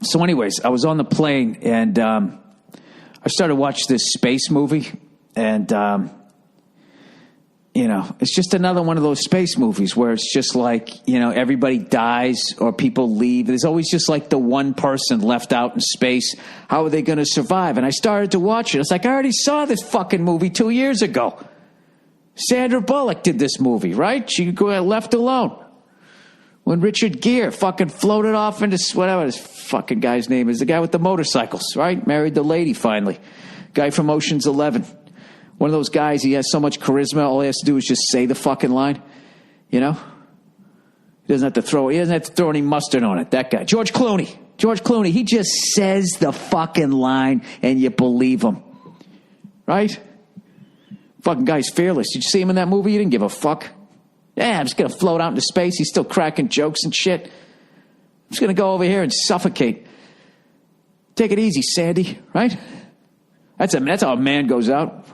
So anyways, I was on the plane, and I started watching this space movie, and, it's just another one of those space movies where it's just like, everybody dies or people leave. There's always just like the one person left out in space. How are they going to survive? And I started to watch it. It's like, I already saw this fucking movie 2 years ago. Sandra Bullock did this movie, right? She got left alone. When Richard Gere fucking floated off into whatever this fucking guy's name is, the guy with the motorcycles, right? Married the lady finally. Guy from Ocean's 11. One of those guys, he has so much charisma, all he has to do is just say the fucking line. He doesn't have to throw any mustard on it. That guy. George Clooney, he just says the fucking line and you believe him. Right? Fucking guy's fearless. Did you see him in that movie? You didn't give a fuck. Yeah, I'm just going to float out into space. He's still cracking jokes and shit. I'm just going to go over here and suffocate. Take it easy, Sandy, right? That's how a man goes out.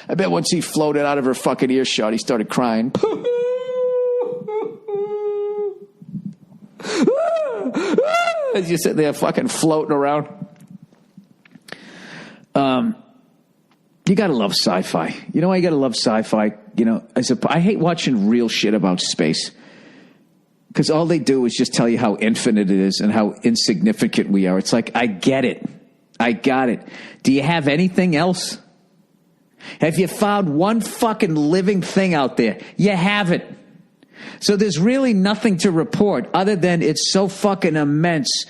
I bet once he floated out of her fucking earshot, he started crying. As you sit there fucking floating around. You gotta love sci-fi. You know why you gotta love sci-fi? I hate watching real shit about space. Because all they do is just tell you how infinite it is and how insignificant we are. It's like, I get it. I got it. Do you have anything else? Have you found one fucking living thing out there? You haven't. So there's really nothing to report other than it's so fucking immense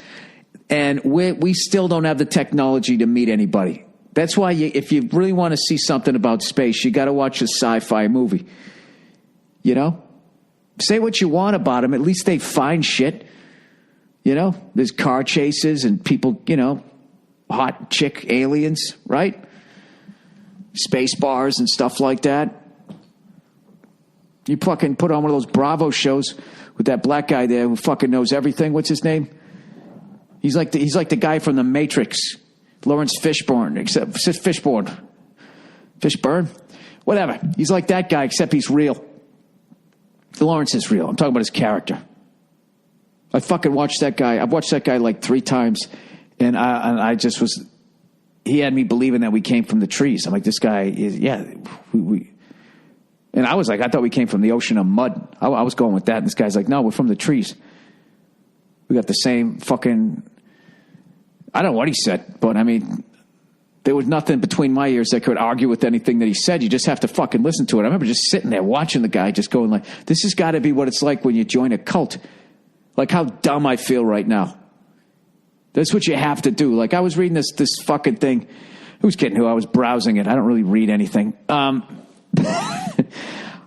and we still don't have the technology to meet anybody. That's why if you really want to see something about space, you got to watch a sci-fi movie. Say what you want about them. At least they find shit. There's car chases and people, hot chick aliens, right? Space bars and stuff like that. You fucking put on one of those Bravo shows with that black guy there who fucking knows everything. What's his name? He's like the guy from The Matrix. Lawrence Fishburne, Fishburne? Whatever. He's like that guy, except he's real. Lawrence is real. I'm talking about his character. I fucking watched that guy. I've watched that guy like 3 times, and I just was... He had me believing that we came from the trees. I'm like, this guy is... Yeah, we and I was like, I thought we came from the ocean of mud. I was going with that, and this guy's like, no, we're from the trees. We got the same fucking... I don't know what he said, but I mean, there was nothing between my ears that could argue with anything that he said. You just have to fucking listen to it. I remember just sitting there watching the guy just going like, this has got to be what it's like when you join a cult. Like how dumb I feel right now. That's what you have to do. Like I was reading this fucking thing. Who's kidding who? I was browsing it. I don't really read anything. I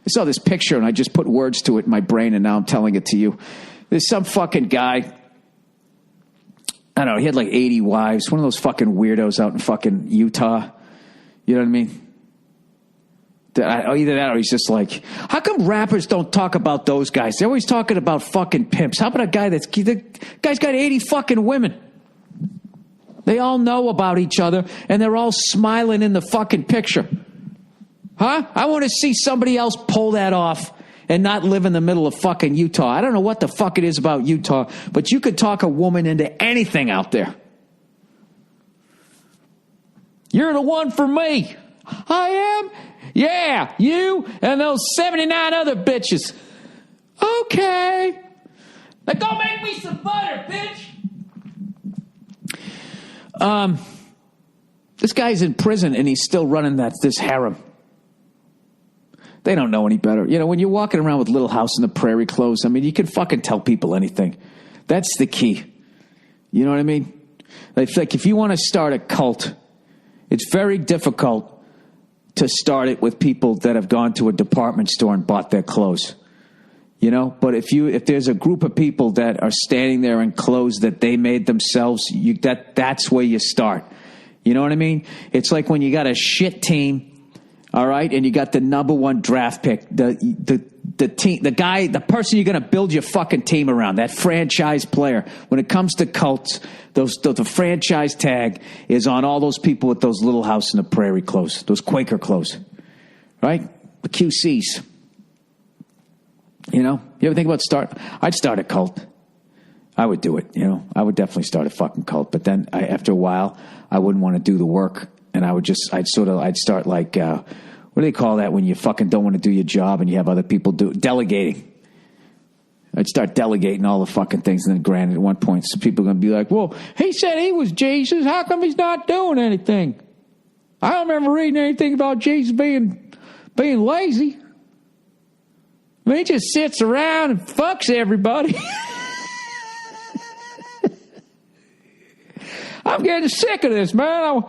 saw this picture and I just put words to it in my brain and now I'm telling it to you. There's some fucking guy. I don't know, he had like 80 wives, one of those fucking weirdos out in fucking Utah. You know what I mean? Either that or he's just like, how come rappers don't talk about those guys? They're always talking about fucking pimps. How about a guy the guy's got 80 fucking women? They all know about each other and they're all smiling in the fucking picture. Huh? I want to see somebody else pull that off and not live in the middle of fucking Utah. I don't know what the fuck it is about Utah, but you could talk a woman into anything out there. You're the one for me. I am? Yeah, you and those 79 other bitches. Okay. Now go make me some butter, bitch. This guy's in prison and he's still running this harem. They don't know any better. When you're walking around with Little House on the Prairie clothes, I mean, you can fucking tell people anything. That's the key. You know what I mean? Like if you want to start a cult, it's very difficult to start it with people that have gone to a department store and bought their clothes. But if there's a group of people that are standing there in clothes that they made themselves, that's where you start. You know what I mean? It's like when you got a shit team. All right, and you got the number 1 draft pick, the team, the person you're going to build your fucking team around, that franchise player. When it comes to cults, the franchise tag is on all those people with those Little House on the Prairie clothes, those Quaker clothes, right? The QCs. You You ever think about I'd start a cult. I would do it, I would definitely start a fucking cult. But then after a while, I wouldn't want to do the work. And I'd start like, what do they call that when you fucking don't want to do your job and you have other people delegating? I'd start delegating all the fucking things. And then granted, at one point, some people are going to be like, well, he said he was Jesus. How come he's not doing anything? I don't remember reading anything about Jesus being lazy. I mean, he just sits around and fucks everybody. I'm getting sick of this, man.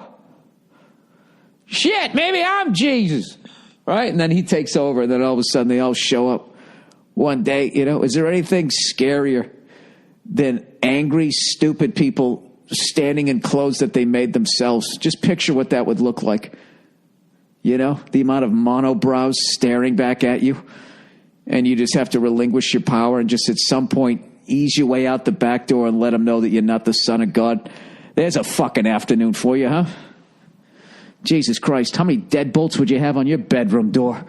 Shit, maybe I'm Jesus. Right? And then he takes over, and then all of a sudden they all show up one day. Is there anything scarier than angry, stupid people standing in clothes that they made themselves? Just picture what that would look like. The amount of monobrows staring back at you. And you just have to relinquish your power and just at some point ease your way out the back door and let them know that you're not the son of God. There's a fucking afternoon for you, huh? Jesus Christ, how many deadbolts would you have on your bedroom door?